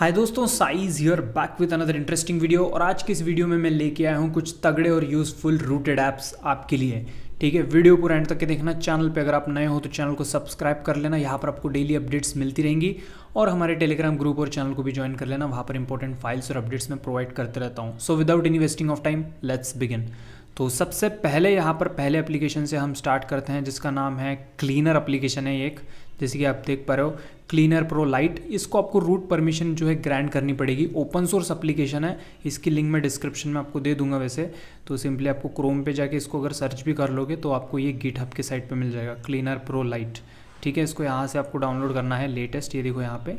हाय दोस्तों, size hear back with another interesting video. और आज की इस वीडियो में मैं लेके आया हूँ कुछ तगड़े और यूज़फुल रूटेड ऐप्स आपके लिए। ठीक है, वीडियो पूरा एंड तक के देखना। चैनल पे अगर आप नए हो तो चैनल को सब्सक्राइब कर लेना, यहाँ पर आपको डेली अपडेट्स मिलती रहेंगी। और हमारे टेलीग्राम ग्रुप और चैनल को भी ज्वाइन कर लेना, वहाँ पर इंपॉर्टेंट फाइल्स और अपडेट्स मैं प्रोवाइड करते रहता हूँ। So without any wasting of time let's begin. तो सबसे पहले यहाँ पर पहले एप्लीकेशन से हम स्टार्ट करते हैं, जिसका नाम है क्लीनर एप्लीकेशन है एक। जैसे कि आप देख पा रहे हो, क्लीनर प्रो लाइट। इसको आपको रूट परमिशन जो है ग्रांट करनी पड़ेगी। ओपन सोर्स एप्लीकेशन है, इसकी लिंक मैं डिस्क्रिप्शन में आपको दे दूंगा। वैसे तो सिंपली आपको क्रोम पे जाके इसको अगर सर्च भी कर लोगे तो आपको ये गिटहब के साइट पे मिल जाएगा, क्लीनर प्रो लाइट। ठीक है, इसको यहाँ से आपको डाउनलोड करना है लेटेस्ट। ये देखो यहाँ पे,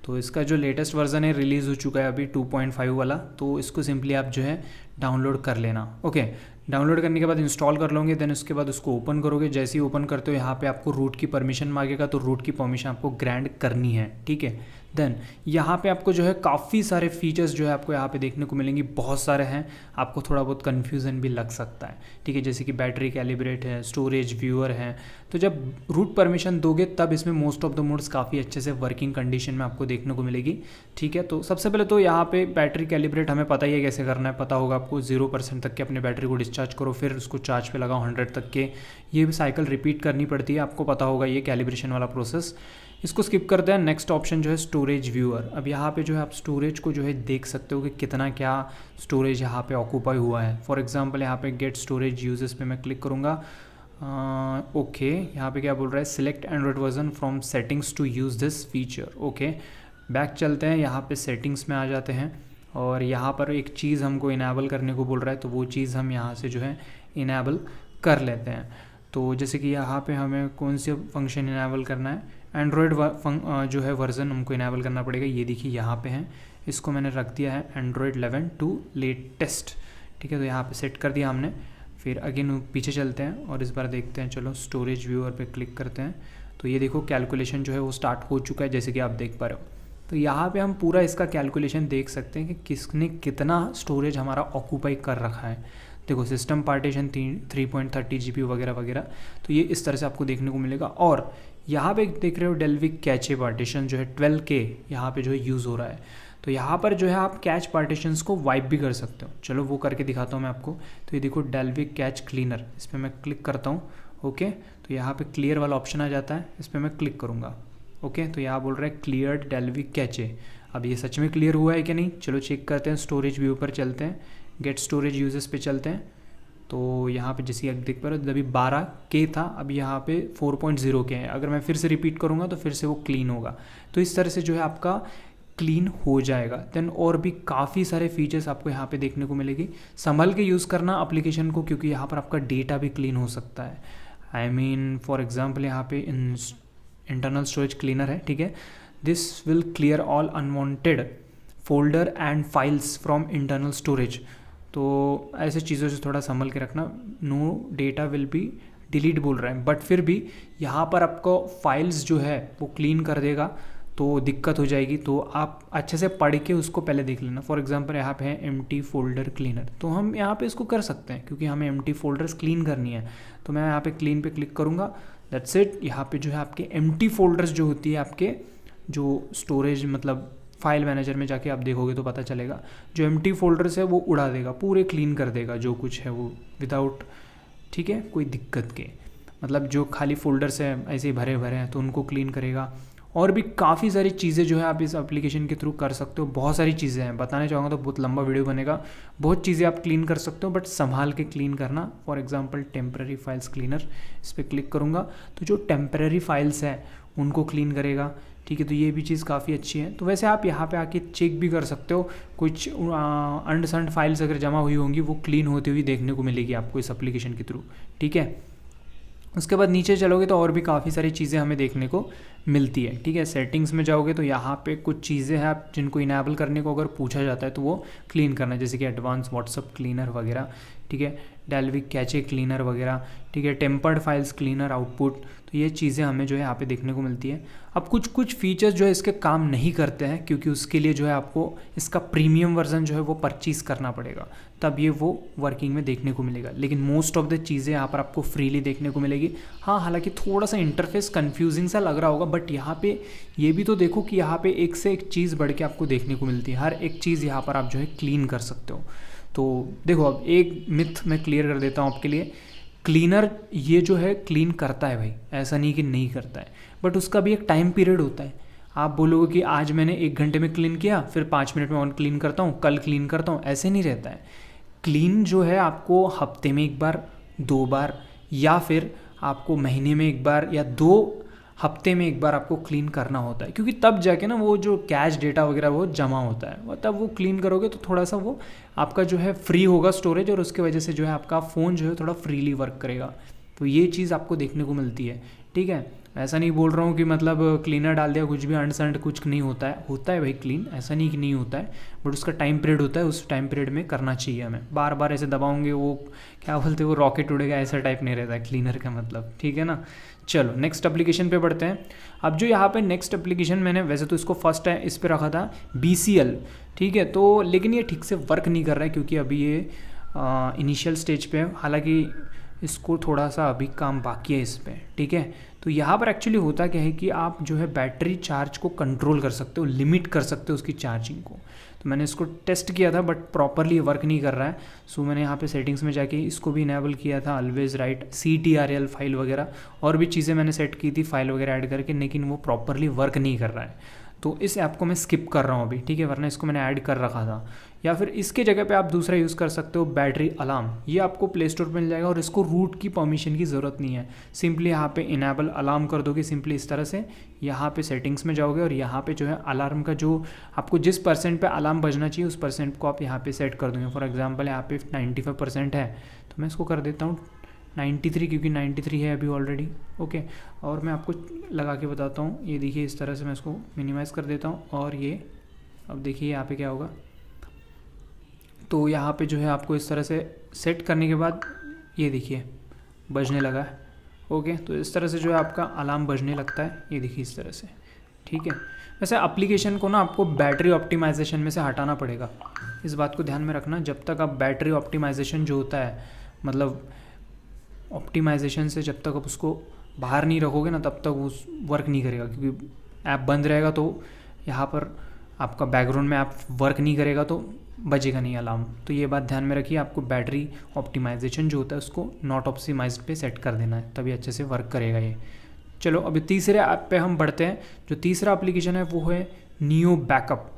तो इसका जो लेटेस्ट वर्जन है रिलीज़ हो चुका है अभी 2.5 वाला। तो इसको सिंपली आप जो है डाउनलोड कर लेना। ओके, डाउनलोड करने के बाद इंस्टॉल कर लोगे, देन उसके बाद उसको ओपन करोगे। जैसे ही ओपन करते हो यहाँ पे आपको रूट की परमिशन मांगेगा, तो रूट की परमिशन आपको ग्रांट करनी है। ठीक है, देन यहाँ पे आपको जो है काफ़ी सारे फीचर्स जो है आपको यहाँ पे देखने को मिलेंगी। बहुत सारे हैं, आपको थोड़ा बहुत कन्फ्यूज़न भी लग सकता है। ठीक है, जैसे कि बैटरी कैलिब्रेट है, स्टोरेज व्यूअर है। तो जब रूट परमिशन दोगे तब इसमें मोस्ट ऑफ द मोड्स काफ़ी अच्छे से वर्किंग कंडीशन में आपको देखने को मिलेगी। ठीक है, तो सबसे पहले तो यहाँ पे बैटरी कैलिब्रेट हमें पता ही है कैसे करना है, पता होगा आपको। 0% तक के अपने बैटरी को डिस्चार्ज करो, फिर उसको चार्ज पे लगाओ 100 तक के। ये साइकिल रिपीट करनी पड़ती है, आपको पता होगा ये कैलिब्रेशन वाला प्रोसेस। इसको स्किप करते हैं। नेक्स्ट ऑप्शन जो है स्टोरेज व्यूअर। अब यहाँ पे जो है आप स्टोरेज को जो है देख सकते हो कि कितना क्या स्टोरेज यहाँ पे ऑक्यूपाई हुआ है। फॉर एग्जांपल यहाँ पे गेट स्टोरेज यूजेस पे मैं क्लिक करूँगा। ओके, यहाँ पे क्या बोल रहा है, select Android version from settings to use this feature. Okay, back चलते हैं, यहाँ पे सेटिंग्स में आ जाते हैं और यहाँ पर एक चीज़ हमको इनेबल करने को बोल रहा है, तो वो चीज़ हम यहाँ से जो है इनेबल कर लेते हैं। तो जैसे कि यहाँ पे हमें कौन से फंक्शन इनेबल करना है, एंड्रॉयड जो है वर्जन हमको इनेबल करना पड़ेगा। ये देखिए यहाँ पे है, इसको मैंने रख दिया है एंड्रॉयड 11 टू लेटेस्ट। ठीक है, तो यहाँ पे सेट कर दिया हमने। फिर अगेन पीछे चलते हैं और इस बार देखते हैं, चलो स्टोरेज व्यूअर पे क्लिक करते हैं। तो ये देखो कैलकुलेशन जो है वो स्टार्ट हो चुका है, जैसे कि आप देख पा रहे हो। तो यहाँ पे हम पूरा इसका कैलकुलेशन देख सकते हैं कि किसने कितना स्टोरेज हमारा ऑक्यूपाई कर रखा है। देखो सिस्टम पार्टीशन 3.30 GB वगैरह वगैरह। तो ये इस तरह से आपको देखने को मिलेगा। और यहाँ पे देख रहे हो डेल्विक कैचे पार्टीशन जो है 12K यहाँ पे जो है यूज़ हो रहा है। तो यहाँ पर जो है आप कैच पार्टीशंस को वाइप भी कर सकते हो। चलो वो करके दिखाता हूँ मैं आपको। तो ये देखो डेल्विक कैच क्लीनर, इस पर मैं क्लिक करता हूँ। ओके, तो यहाँ पे क्लियर वाला ऑप्शन आ जाता है, इस पर मैं क्लिक करूँगा। ओके, तो यहाँ बोल रहा है क्लियर्ड डेल्विक कैचे। अब ये सच में क्लियर हुआ है कि नहीं, चलो चेक करते हैं। स्टोरेज व्यू पर चलते हैं, गेट स्टोरेज यूजेस पे चलते हैं। तो यहाँ पे जैसे आप देख पा रहे हो, अभी 12K था, अब यहाँ पे 4.0K है। अगर मैं फिर से रिपीट करूँगा तो फिर से वो क्लीन होगा। तो इस तरह से जो है आपका क्लीन हो जाएगा। देन और भी काफ़ी सारे फीचर्स आपको यहाँ पे देखने को मिलेगी। संभल के यूज़ करना एप्लीकेशन को, क्योंकि यहाँ पर आपका डेटा भी क्लीन हो सकता है। आई मीन फॉर एग्जांपल यहाँ पे इंटरनल स्टोरेज क्लीनर है। ठीक है, this will clear all unwanted folder and files from internal storage. तो ऐसे चीज़ों से थोड़ा संभल के रखना। No data will be delete बोल रहा है, बट फिर भी यहाँ पर आपको फाइल्स जो है वो क्लीन कर देगा, तो दिक्कत हो जाएगी। तो आप अच्छे से पढ़ के उसको पहले देख लेना। फॉर एग्जांपल यहाँ पे है एम्प्टी फोल्डर क्लीनर, तो हम यहाँ पे इसको कर सकते हैं क्योंकि हमें एम्प्टी फोल्डर्स क्लीन करनी है। तो मैं यहाँ पे क्लीन पे क्लिक करूँगा, दैट्स इट। यहाँ पे जो है आपके एम्प्टी फोल्डर्स जो होती है, आपके जो स्टोरेज मतलब फाइल मैनेजर में जाके आप देखोगे तो पता चलेगा, जो एम्प्टी फोल्डर्स है वो उड़ा देगा, पूरे क्लीन कर देगा जो कुछ है वो विदाउट, ठीक है, कोई दिक्कत के। मतलब जो खाली फोल्डर्स हैं ऐसे ही भरे भरे हैं तो उनको क्लीन करेगा। और भी काफ़ी सारी चीज़ें जो है आप इस एप्लीकेशन के थ्रू कर सकते हो। बहुत सारी चीज़ें हैं, बताने चाहूँगा तो बहुत लंबा वीडियो बनेगा। बहुत चीज़ें आप क्लीन कर सकते हो, बट संभाल के क्लीन करना। For example temporary files cleaner, इस पर क्लिक करूँगा तो जो टेम्पररी फाइल्स हैं उनको क्लीन करेगा। ठीक है, तो ये भी चीज़ काफ़ी अच्छी है। तो वैसे आप यहाँ पे आके चेक भी कर सकते हो, कुछ अनसंड फाइल्स अगर जमा हुई होंगी वो क्लीन होती हुई देखने को मिलेगी आपको इस एप्लीकेशन के थ्रू। ठीक है, उसके बाद नीचे चलोगे तो और भी काफ़ी सारी चीज़ें हमें देखने को मिलती है। ठीक है, सेटिंग्स में जाओगे तो यहाँ पे कुछ चीज़ें हैं आप जिनको इनेबल करने को अगर पूछा जाता है तो वो क्लीन करना है, जैसे कि एडवांस व्हाट्सअप क्लीनर वगैरह। ठीक है, डेल्विक कैचे क्लीनर वगैरह, ठीक है, टेम्पर्ड फाइल्स क्लीनर आउटपुट, तो ये चीज़ें हमें जो है यहाँ पे देखने को मिलती है। अब कुछ फीचर्स जो है इसके काम नहीं करते हैं, क्योंकि उसके लिए जो है आपको इसका प्रीमियम वर्जन जो है वो परचेज़ करना पड़ेगा, तब ये वो वर्किंग में देखने को मिलेगा। लेकिन मोस्ट ऑफ द चीज़ें यहाँ पर आपको फ्रीली देखने को मिलेगी। हाँ, हालांकि थोड़ा सा इंटरफेस कन्फ्यूजिंग सा लग रहा होगा, बट यहाँ पे ये भी तो देखो कि यहाँ पे एक से एक चीज़ बढ़ के आपको देखने को मिलती है। हर एक चीज़ यहाँ पर आप जो है क्लीन कर सकते हो। तो देखो, अब एक मिथ मैं क्लियर कर देता हूँ आपके लिए। क्लीनर ये जो है क्लीन करता है भाई, ऐसा नहीं कि नहीं करता है, बट उसका भी एक टाइम पीरियड होता है। आप बोलोगे कि आज मैंने 1 घंटे में क्लीन किया, फिर 5 मिनट में और क्लीन करता हूँ, कल क्लीन करता हूँ, ऐसे नहीं रहता है। क्लीन जो है आपको हफ्ते में 1 बार, 2 बार, या फिर आपको महीने में 1 बार या 2 हफ्ते में 1 बार आपको क्लीन करना होता है, क्योंकि तब जाके ना वो जो कैश डेटा वगैरह वो जमा होता है, तब वो क्लीन करोगे तो थोड़ा सा वो आपका जो है फ्री होगा स्टोरेज, और उसके वजह से जो है आपका फ़ोन जो है थोड़ा फ्रीली वर्क करेगा। तो ये चीज़ आपको देखने को मिलती है, ठीक है। ऐसा नहीं बोल रहा हूँ कि मतलब क्लीनर डाल दिया कुछ भी अंडसंड कुछ नहीं होता है, होता है भाई क्लीन, ऐसा नहीं कि नहीं होता है, बट उसका टाइम पीरियड होता है, उस टाइम पीरियड में करना चाहिए हमें। बार बार ऐसे दबाओगे वो क्या बोलते हैं, वो रॉकेट उड़ेगा, ऐसा टाइप नहीं रहता है क्लीनर का मतलब, ठीक है ना। चलो नेक्स्ट एप्लीकेशन पे बढ़ते हैं। अब जो यहाँ पे नेक्स्ट एप्लीकेशन मैंने, वैसे तो इसको फर्स्ट है इस पे रखा था, BCL, ठीक है, तो लेकिन ये ठीक से वर्क नहीं कर रहा है, क्योंकि अभी ये इनिशियल स्टेज पे है। हालांकि इसको थोड़ा सा अभी काम बाकी है इस पर, ठीक है। तो यहाँ पर एक्चुअली होता क्या है कि आप जो है बैटरी चार्ज को कंट्रोल कर सकते हो, लिमिट कर सकते हो उसकी चार्जिंग को। तो मैंने इसको टेस्ट किया था, बट प्रॉपरली वर्क नहीं कर रहा है। सो मैंने यहाँ पे सेटिंग्स में जाके इसको भी इनेबल किया था, ऑलवेज राइट CTRL फाइल वगैरह, और भी चीज़ें मैंने सेट की थी फाइल वगैरह ऐड करके, लेकिन वो प्रॉपरली वर्क नहीं कर रहा है। तो इस ऐप को मैं स्किप कर रहा हूँ अभी, ठीक है, वरना इसको मैंने ऐड कर रखा था। या फिर इसके जगह पे आप दूसरा यूज़ कर सकते हो, बैटरी अलार्म। ये आपको प्ले स्टोर पर मिल जाएगा, और इसको रूट की परमिशन की ज़रूरत नहीं है। सिंपली यहाँ पे इनेबल अलार्म कर दोगे, सिंपली इस तरह से यहाँ पे सेटिंग्स में जाओगे, और यहाँ पे जो है अलार्म का जो आपको जिस % पे अलार्म बजना चाहिए उस % को आप यहाँ पे सेट कर दोगे। फॉर एग्जाम्पल यहाँ पे 95% है, तो मैं इसको कर देता हूँ 93, क्योंकि 93 है अभी ऑलरेडी, ओके। और मैं आपको लगा के बताता हूँ, ये देखिए इस तरह से मैं इसको मिनिमाइज़ कर देता हूँ, और ये अब देखिए यहाँ पे क्या होगा। तो यहाँ पे जो है आपको इस तरह से सेट करने के बाद ये देखिए बजने लगा है, ओके। तो इस तरह से जो है आपका अलार्म बजने लगता है, ये देखिए इस तरह से, ठीक है। वैसे एप्लीकेशन को ना आपको बैटरी ऑप्टिमाइजेशन में से हटाना पड़ेगा, इस बात को ध्यान में रखना। जब तक आप बैटरी ऑप्टिमाइजेशन जो होता है, मतलब ऑप्टिमाइजेशन से जब तक आप उसको बाहर नहीं रखोगे ना, तब तक वो वर्क नहीं करेगा, क्योंकि ऐप बंद रहेगा तो यहाँ पर आपका बैकग्राउंड में ऐप वर्क नहीं करेगा, तो बजेगा नहीं अलार्म। तो ये बात ध्यान में रखिए, आपको बैटरी ऑप्टिमाइजेशन जो होता है उसको नॉट ऑप्टिमाइज्ड पे सेट कर देना है, तभी अच्छे से वर्क करेगा ये। चलो अभी तीसरे ऐप पे हम बढ़ते हैं। जो तीसरा एप्लीकेशन है वो है नियो बैकअप,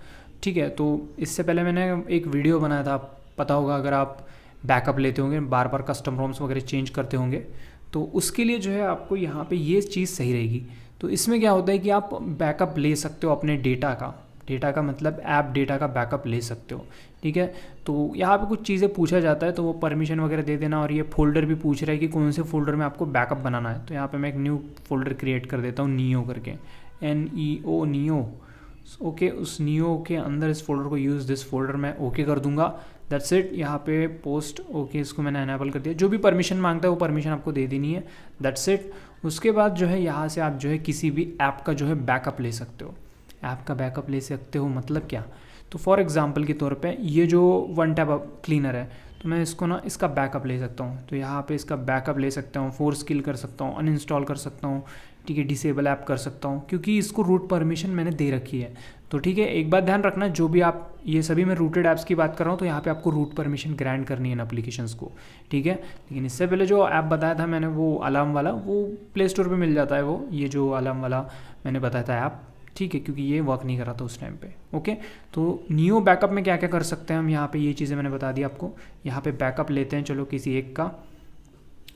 ठीक है। तो इससे पहले मैंने एक वीडियो बनाया था, पता होगा अगर आप बैकअप लेते होंगे, बार बार कस्टम रोम्स वगैरह चेंज करते होंगे, तो उसके लिए जो है आपको यहाँ पे ये चीज़ सही रहेगी। तो इसमें क्या होता है कि आप बैकअप ले सकते हो अपने डेटा का मतलब ऐप डेटा का बैकअप ले सकते हो, ठीक है। तो यहाँ पे कुछ चीज़ें पूछा जाता है, तो वो परमिशन वगैरह दे देना, और ये फोल्डर भी पूछ रहा है कि कौन से फोल्डर में आपको बैकअप बनाना है। तो यहाँ पे मैं एक न्यू फोल्डर क्रिएट कर देता हूँ, नियो करके, NEO नियो, ओके। उस नियो के अंदर इस फोल्डर को यूज़ दिस फोल्डर मैं ओके कर दूंगा, दैट्स इट। यहाँ पे पोस्ट ओके, इसको मैंने एनेबल कर दिया। जो भी परमिशन मांगता है वो परमिशन आपको दे देनी है, दैट्स इट। उसके बाद जो है यहाँ से आप जो है किसी भी ऐप का जो है बैकअप ले सकते हो। ऐप का बैकअप ले सकते हो मतलब क्या, तो फॉर एग्जांपल के तौर पे ये जो वन टैप क्लीनर है, तो मैं इसको ना इसका बैकअप ले सकता हूँ। तो यहाँ पे इसका बैकअप ले सकता हूँ, फोर्स किल कर सकता हूँ, अनइंस्टॉल कर सकता हूँ, ठीक है, डिसेबल ऐप कर सकता हूँ, क्योंकि इसको रूट परमिशन मैंने दे रखी है। तो ठीक है, एक बात ध्यान रखना, जो भी आप, ये सभी मैं रूटेड ऐप्स की बात कर रहा हूँ, तो यहाँ पे आपको रूट परमिशन ग्रांट करनी है इन एप्लीकेशंस को, ठीक है। लेकिन इससे पहले जो ऐप बताया था मैंने, वो अलार्म वाला, वो प्ले स्टोर पर मिल जाता है, वो ये जो अलार्म वाला मैंने बताया था ऐप, ठीक है, क्योंकि ये वर्क नहीं कर रहा था उस टाइम पे, ओके। तो नियो बैकअप में क्या क्या कर सकते हैं हम, यहाँ पे ये चीज़ें मैंने बता दी आपको। यहाँ पे बैकअप लेते हैं, चलो किसी एक का,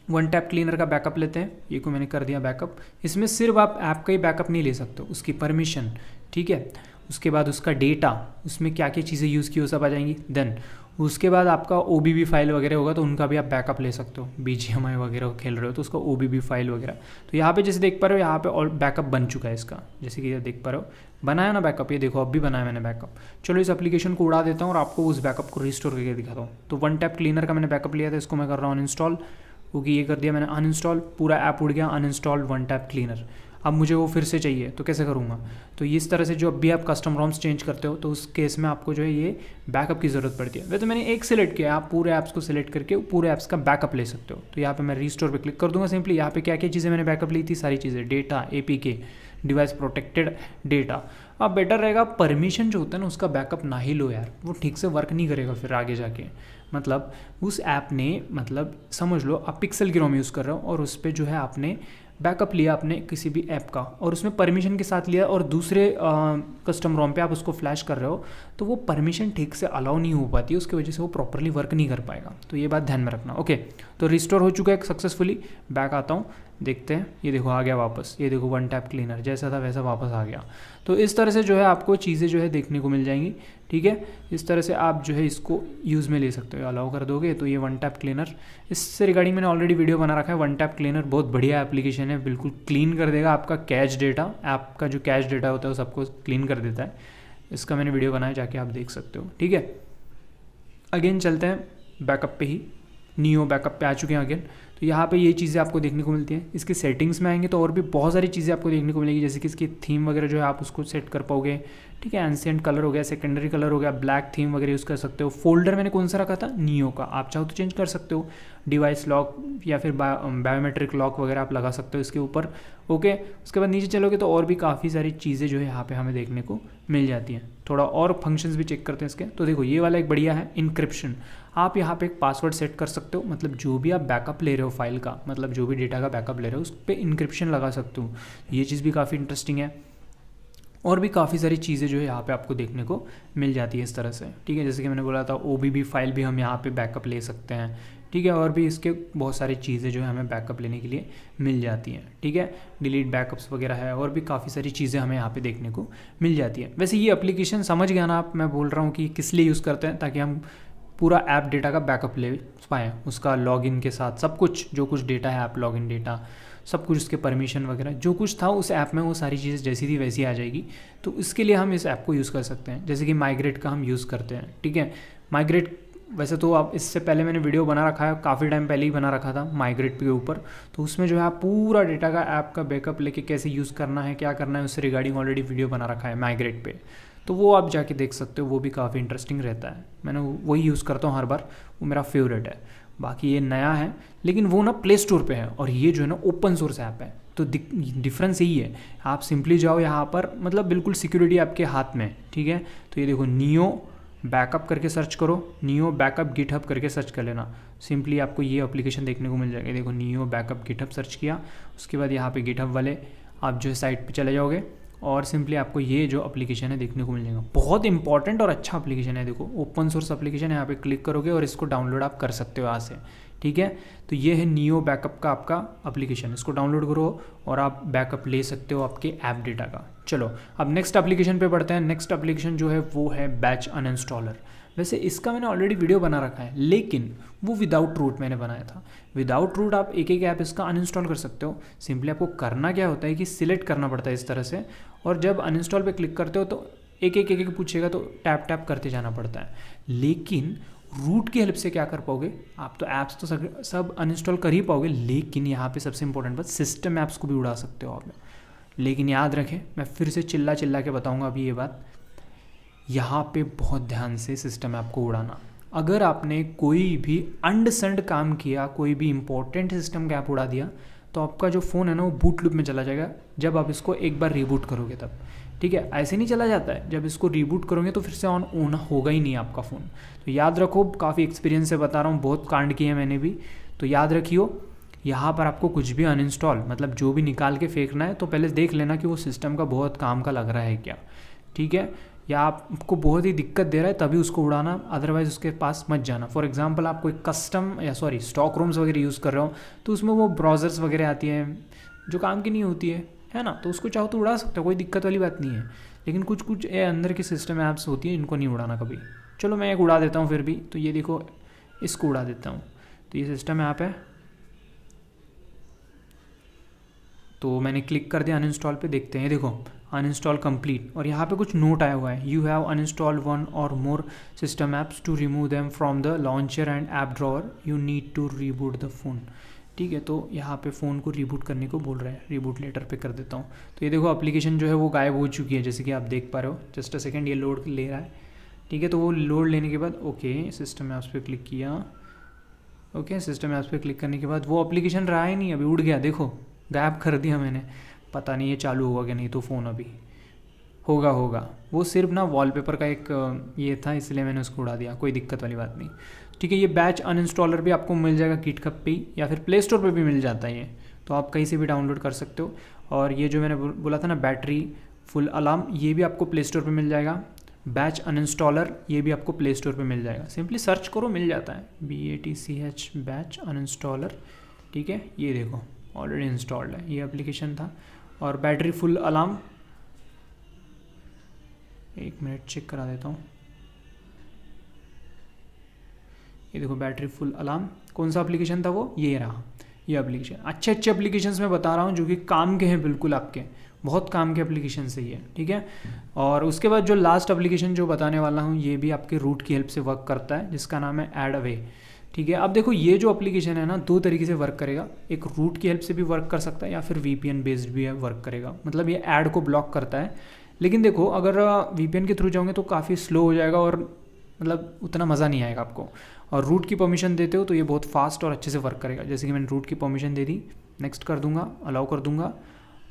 वन टैप क्लीनर का बैकअप लेते हैं, ये को मैंने कर दिया बैकअप। इसमें सिर्फ आप ऐप का ही बैकअप नहीं ले सकते, उसकी परमिशन, ठीक है, उसके बाद उसका डेटा, उसमें क्या क्या चीज़ें यूज़ की वो सब आ जाएंगी। देन उसके बाद आपका OBB फाइल वगैरह होगा तो उनका भी आप बैकअप ले सकते हो। BGMI वगैरह खेल रहे हो तो उसका OBB फाइल वगैरह, तो यहाँ पे जैसे देख पा रहे हो यहाँ पे और बैकअप बन चुका है इसका, जैसे कि ये देख पा रहे हो बनाया ना बैकअप, ये देखो अब भी बनाया मैंने बैकअप। चलो इस एप्लीकेशन को उड़ा देता हूँ और आपको उस बैकअप को रिस्टोर करके दिखाता हूँ। तो वन टैप क्लीनर का मैंने बैकअप लिया था, इसको मैं कर रहा हूँ अनइंस्टॉल, क्योंकि ये कर दिया मैंने अनइंस्टॉल, पूरा ऐप उड़ गया, अनइंस्टॉल वन टैप क्लीनर। अब मुझे वो फिर से चाहिए तो कैसे करूँगा, तो इस तरह से जो अब भी आप कस्टम रॉम्स चेंज करते हो तो उस केस में आपको जो है ये बैकअप की ज़रूरत पड़ती है। वैसे तो मैंने एक सिलेक्ट किया, आप पूरे ऐप्स को सिलेक्ट करके पूरे ऐप्स का बैकअप ले सकते हो। तो यहाँ पे मैं रिस्टोर पे क्लिक कर दूंगा सिंपली। यहाँ पे क्या क्या चीज़ें मैंने बैकअप ली थी, सारी चीज़ें, data, APK, device protected data. अब बेटर रहेगा परमिशन जो होता है ना उसका बैकअप ना ही लो यार, वो ठीक से वर्क नहीं करेगा फिर आगे जाके। मतलब उस ऐप ने, मतलब समझ लो आप पिक्सल की रोम यूज़ कर रहे हो और उस पर जो है आपने बैकअप लिया आपने किसी भी ऐप का और उसमें परमिशन के साथ लिया और दूसरे कस्टम रोम पे आप उसको फ्लैश कर रहे हो तो वो परमिशन ठीक से अलाउ नहीं हो पाती है, उसकी वजह से वो प्रॉपरली वर्क नहीं कर पाएगा। तो ये बात ध्यान में रखना। ओके, तो रिस्टोर हो चुका है सक्सेसफुली। बैक आता हूँ, देखते हैं, ये देखो आ गया वापस, ये देखो वन टैप क्लीनर जैसा था वैसा वापस आ गया। तो इस तरह से जो है आपको चीज़ें जो है देखने को मिल जाएंगी। ठीक है, इस तरह से आप जो है इसको यूज़ में ले सकते हो, अलाउ कर दोगे तो ये वन टैप क्लीनर। इससे रिगार्डिंग मैंने ऑलरेडी वीडियो बना रखा है। वन टैप क्लीनर बहुत बढ़िया एप्लीकेशन है, बिल्कुल क्लीन कर देगा आपका कैश डेटा, ऐप का जो कैश डेटा होता है वो सबको क्लीन कर देता है। इसका मैंने वीडियो बनाया, जाके आप देख सकते हो। ठीक है, अगेन चलते हैं बैकअप पे ही, नियो बैकअप पे आ चुके हैं अगेन। तो यहाँ पे ये चीज़ें आपको देखने को मिलती हैं। इसके सेटिंग्स में आएंगे तो और भी बहुत सारी चीज़ें आपको देखने को मिलेगी, जैसे कि इसकी थीम वगैरह जो है आप उसको सेट कर पाओगे। ठीक है, एंशिएंट कलर हो गया, सेकेंडरी कलर हो गया, ब्लैक थीम वगैरह यूज़ कर सकते हो। फोल्डर मैंने कौन सा रखा था, नियो का, आप चाहो तो चेंज कर सकते हो। डिवाइस लॉक या फिर बायोमेट्रिक लॉक वगैरह आप लगा सकते हो इसके ऊपर। ओके, उसके बाद नीचे चलोगे तो और भी काफ़ी सारी चीज़ें जो है यहाँ पे हमें देखने को मिल जाती हैं। थोड़ा और फंक्शंस भी चेक करते हैं इसके। तो देखो ये वाला एक बढ़िया है, इंक्रिप्शन। आप यहाँ पे एक पासवर्ड सेट कर सकते हो, मतलब जो भी आप बैकअप ले रहे हो फाइल का, मतलब जो भी डेटा का बैकअप ले रहे हो उस पर इंक्रिप्शन लगा सकते हो। ये चीज़ भी काफ़ी इंटरेस्टिंग है। और भी काफ़ी सारी चीज़ें जो है यहाँ पे आपको देखने को मिल जाती है इस तरह से। ठीक है, जैसे कि मैंने बोला था OBB फाइल भी हम यहाँ पे बैकअप ले सकते हैं। ठीक है, और भी इसके बहुत सारी चीज़ें जो है हमें बैकअप लेने के लिए मिल जाती हैं। ठीक है, डिलीट बैकअप्स वगैरह है, और भी काफ़ी सारी चीज़ें हमें यहाँ पे देखने को मिल जाती हैं। वैसे ये एप्लीकेशन समझ गया ना आप, मैं बोल रहा हूँ कि किस लिए यूज़ करते हैं, ताकि हम पूरा ऐप डेटा का बैकअप ले पाएँ, उसका लॉगिन के साथ सब कुछ, जो कुछ डेटा है ऐप लॉगिन डेटा, सब कुछ, उसके परमिशन वगैरह जो कुछ था उस ऐप में वो सारी चीज़ें जैसी थी वैसी आ जाएगी। तो इसके लिए हम इस ऐप को यूज़ कर सकते हैं, जैसे कि माइग्रेट का हम यूज़ करते हैं। ठीक है, माइग्रेट वैसे तो आप, इससे पहले मैंने वीडियो बना रखा है, काफ़ी टाइम पहले ही बना रखा था माइग्रेट के ऊपर। तो उसमें जो है आप पूरा डेटा का ऐप का बैकअप लेके कैसे यूज़ करना है, क्या करना है, उससे रिगार्डिंग ऑलरेडी वीडियो बना रखा है माइग्रेट पे, तो वो आप जाके देख सकते हो। वो भी काफ़ी इंटरेस्टिंग रहता है, मैंने वही यूज़ करता हूँ हर बार, वो मेरा फेवरेट है। बाकी ये नया है लेकिन वो ना प्ले स्टोर पे है, और ये जो है ना ओपन सोर्स ऐप है। तो डिफरेंस यही है, आप सिंपली जाओ यहाँ पर, मतलब बिल्कुल सिक्योरिटी आपके हाथ में। ठीक है, तो ये देखो नियो बैकअप करके सर्च करो, नियो बैकअप गिटहब करके सर्च कर लेना, सिंपली आपको ये एप्लीकेशन देखने को मिल जाएगा। देखो नियो बैकअप गिटहब सर्च किया, उसके बाद यहाँ पे गिटहब वाले आप जो है साइट पे चले जाओगे और सिंपली आपको ये जो एप्लीकेशन है देखने को मिल जाएगा। बहुत इंपॉर्टेंट और अच्छा एप्लीकेशन है, देखो ओपन सोर्स एप्लीकेशन है। यहाँ पे क्लिक करोगे और इसको डाउनलोड आप कर सकते हो यहाँ से। ठीक है, तो ये है नियो बैकअप का आपका एप्लीकेशन, इसको डाउनलोड करो और आप बैकअप ले सकते हो आपके ऐप डेटा का। चलो अब नेक्स्ट एप्लीकेशन पे बढ़ते हैं। नेक्स्ट एप्लीकेशन जो है वो है बैच अनइंस्टॉलर। वैसे इसका मैंने ऑलरेडी वीडियो बना रखा है, लेकिन वो विदाउट रूट मैंने बनाया था। विदाउट रूट आप एक एक ऐप इसका अनइंस्टॉल कर सकते हो। सिंपली आपको करना क्या होता है कि सिलेक्ट करना पड़ता है इस तरह से, और जब अनइंस्टॉल पे क्लिक करते हो तो एक एक पूछेगा, तो टैप टैप करते जाना पड़ता है। लेकिन रूट की हेल्प से क्या कर पाओगे आप, तो ऐप्स तो सब अनइंस्टॉल कर ही पाओगे, लेकिन यहाँ पे सबसे इंपॉर्टेंट बात, सिस्टम ऐप्स को भी उड़ा सकते हो आप। लेकिन याद रखें, मैं फिर से चिल्ला चिल्ला के बताऊँगा अभी ये बात, यहाँ पे बहुत ध्यान से सिस्टम ऐप को उड़ाना। अगर आपने कोई भी अनडिसेंड काम किया, कोई भी इंपॉर्टेंट सिस्टम का ऐप उड़ा दिया, तो आपका जो फ़ोन है ना वो बूट लूप में चला जाएगा जब आप इसको एक बार रीबूट करोगे तब। ठीक है, ऐसे नहीं चला जाता है, जब इसको रीबूट करोगे तो फिर से ऑन होगा ही नहीं आपका फ़ोन। तो याद रखो, काफ़ी एक्सपीरियंस से बता रहा हूँ, बहुत कांड किए हैं मैंने भी। तो याद रखियो, यहाँ पर आपको कुछ भी अनइंस्टॉल, मतलब जो भी निकाल के फेंकना है तो पहले देख लेना कि वो सिस्टम का बहुत काम का लग रहा है क्या। ठीक है, या आपको बहुत ही दिक्कत दे रहा है तभी उसको उड़ाना, अदरवाइज उसके पास मत जाना। फॉर एग्जांपल आप कोई कस्टम स्टॉक रूम्स वगैरह यूज़ कर रहे हो, तो उसमें वो ब्राउज़र्स वगैरह आती हैं जो काम की नहीं होती है ना, तो उसको चाहो तो उड़ा सकते हो, कोई दिक्कत वाली बात नहीं है। लेकिन कुछ कुछ अंदर की सिस्टम ऐप्स होती है, इनको नहीं उड़ाना कभी। चलो मैं एक उड़ा देता हूँ फिर भी। तो ये देखो, इसको उड़ा देता हूँ। तो ये सिस्टम ऐप है, तो मैंने क्लिक कर दिया अनइंस्टॉल पे। देखते हैं, देखो अनइंस्टॉल कंप्लीट, और यहाँ पे कुछ नोट आया हुआ है, you have uninstalled one or more system apps, to remove them from the launcher and app drawer you need to reboot the phone. ठीक है, तो यहाँ पे फ़ोन को रीबूट करने को बोल रहा है, रीबूट लेटर पे कर देता हूँ। तो ये देखो एप्लीकेशन जो है वो गायब हो चुकी है, जैसे कि आप देख पा रहे हो। जस्ट अ सेकेंड, ये लोड ले रहा है। ठीक है, तो वो लोड लेने के बाद ओके सिस्टम ऐप्स पे क्लिक किया। ओके, सिस्टम ऐप्स पे क्लिक करने के बाद वो एप्लीकेशन रहा ही नहीं, अभी उड़ गया, देखो गायब कर दिया मैंने। पता नहीं ये चालू होगा कि नहीं, तो फ़ोन अभी होगा। वो सिर्फ ना वॉलपेपर का एक ये था, इसलिए मैंने उसको उड़ा दिया, कोई दिक्कत वाली बात नहीं। ठीक है, ये बैच अनइंस्टॉलर भी आपको मिल जाएगा गिटहब पे या फिर प्ले स्टोर पे भी मिल जाता है ये, तो आप कहीं से भी डाउनलोड कर सकते हो। और ये जो मैंने बोला था ना बैटरी फुल अलार्म, ये भी आपको प्ले स्टोर पर मिल जाएगा। बैच अनइंस्टॉलर ये भी आपको प्ले स्टोर पे मिल जाएगा, सिंपली सर्च करो मिल जाता है, BATCH बैच अनइंस्टॉलर। ठीक है, ये देखो ऑलरेडी इंस्टॉल्ड है, ये एप्लीकेशन था। और बैटरी फुल अलार्म, एक मिनट चेक करा देता हूँ। ये देखो बैटरी फुल अलार्म, कौन सा एप्लीकेशन था वो, ये रहा ये एप्लीकेशन। अच्छे एप्लीकेशंस मैं बता रहा हूँ जो कि काम के हैं, बिल्कुल आपके बहुत काम के एप्लीकेशन से ही है। ठीक है, और उसके बाद जो लास्ट एप्लीकेशन जो बताने वाला हूँ, ये भी आपके रूट की हेल्प से वर्क करता है, जिसका नाम है ऐड अवे। ठीक है, अब देखो ये जो एप्लीकेशन है ना, दो तरीके से वर्क करेगा, एक रूट की हेल्प से भी वर्क कर सकता है या फिर VPN बेस्ड भी वर्क करेगा। मतलब ये ऐड को ब्लॉक करता है, लेकिन देखो अगर VPN के थ्रू जाओगे तो काफ़ी स्लो हो जाएगा और मतलब उतना मज़ा नहीं आएगा आपको। और रूट की परमिशन देते हो तो ये बहुत फास्ट और अच्छे से वर्क करेगा। जैसे कि मैंने रूट की परमिशन दे दी, नेक्स्ट कर दूंगा, अलाउ कर दूंगा,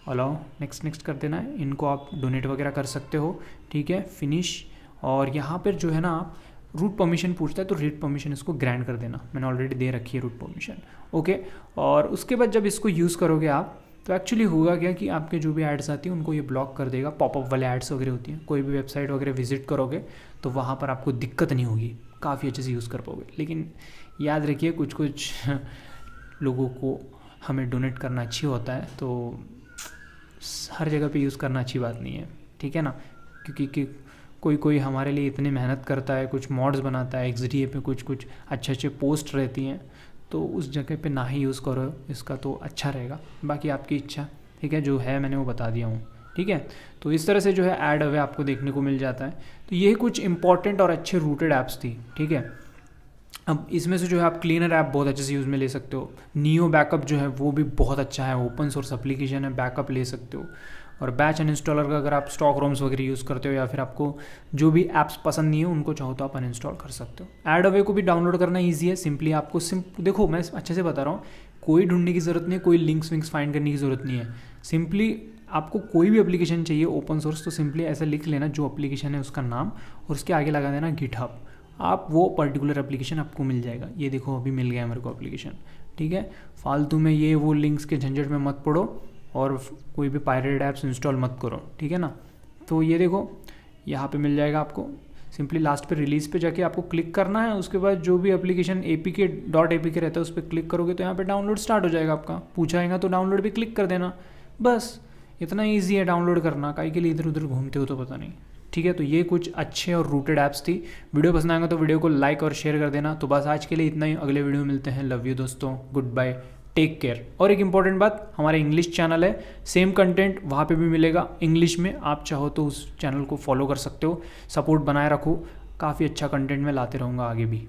अलाउ नेक्स्ट कर देना है। इनको आप डोनेट वगैरह कर सकते हो। ठीक है, फिनिश। और यहाँ पर जो है ना रूट परमिशन पूछता है, तो रूट परमिशन इसको ग्रांट कर देना, मैंने ऑलरेडी दे रखी है रूट परमिशन। ओके, और उसके बाद जब इसको यूज़ करोगे आप, तो एक्चुअली होगा क्या कि आपके जो भी एड्स आती हैं उनको ये ब्लॉक कर देगा। पॉपअप वाले एड्स वगैरह होती हैं, कोई भी वेबसाइट वगैरह विजिट करोगे तो वहाँ पर आपको दिक्कत नहीं होगी, काफ़ी अच्छे से यूज़ कर पाओगे। लेकिन याद रखिए कुछ लोगों को हमें डोनेट करना अच्छी होता है, तो हर जगह पे यूज़ करना अच्छी बात नहीं है। ठीक है ना, क्योंकि कोई हमारे लिए इतनी मेहनत करता है, कुछ मॉड्स बनाता है, XDA पे कुछ अच्छे पोस्ट रहती हैं, तो उस जगह पे ना ही यूज़ करो इसका, तो अच्छा रहेगा। बाकी आपकी इच्छा। ठीक है, जो है मैंने वो बता दिया हूँ। ठीक है, तो इस तरह से जो है ऐड अवे आपको देखने को मिल जाता है। तो ये कुछ इंपॉर्टेंट और अच्छे रूटेड ऐप्स थी। ठीक है, अब इसमें से जो है आप क्लीनर ऐप बहुत अच्छे से यूज़ में ले सकते हो। नियो बैकअप जो है वो भी बहुत अच्छा है, ओपन सोर्स एप्लीकेशन है, बैकअप ले सकते हो। और बैच अनइंस्टॉलर का अगर आप स्टॉक रोम्स वगैरह यूज़ करते हो या फिर आपको जो भी ऐप्स पसंद नहीं है उनको चाहो तो आप अनइंस्टॉल कर सकते हो। ऐड अवे को भी डाउनलोड करना ईजी है, सिंपली आपको देखो मैं अच्छे से बता रहा हूँ, कोई ढूंढने की ज़रूरत नहीं है, कोई लिंक्स विंक्स फाइंड करने की ज़रूरत नहीं है। सिंपली आपको कोई भी एप्लीकेशन चाहिए ओपन सोर्स, तो सिंपली ऐसा लिख लेना जो एप्लीकेशन है उसका नाम, और उसके आगे लगा देना गिटहब, आप वो पर्टिकुलर एप्लीकेशन आपको मिल जाएगा। ये देखो अभी मिल गया मेरे को एप्लीकेशन। ठीक है, फालतू में ये वो लिंक्स के झंझट में मत पड़ो और कोई भी पायरेटेड ऐप्स इंस्टॉल मत करो। ठीक है ना, तो ये देखो यहाँ पे मिल जाएगा आपको। सिंपली लास्ट पे रिलीज़ पे जाके आपको क्लिक करना है, उसके बाद जो भी एप्लीकेशन APK रहता है उस पर क्लिक करोगे तो यहाँ पे डाउनलोड स्टार्ट हो जाएगा आपका। पूछाएगा तो डाउनलोड भी क्लिक कर देना, बस इतना ईजी है डाउनलोड करना। काहे के लिए इधर उधर घूमते हो तो पता नहीं। ठीक है, तो ये कुछ अच्छे और रूटेड ऐप्स थी। वीडियो पसंद आएगा तो वीडियो को लाइक और शेयर कर देना। तो बस आज के लिए इतना ही, अगले वीडियो में मिलते हैं। लव यू दोस्तों, गुड बाय, टेक केयर। और एक इंपॉर्टेंट बात, हमारा इंग्लिश चैनल है, सेम कंटेंट वहाँ पे भी मिलेगा इंग्लिश में। आप चाहो तो उस चैनल को फॉलो कर सकते हो, सपोर्ट बनाए रखो, काफ़ी अच्छा कंटेंट मैं लाते रहूँगा आगे भी।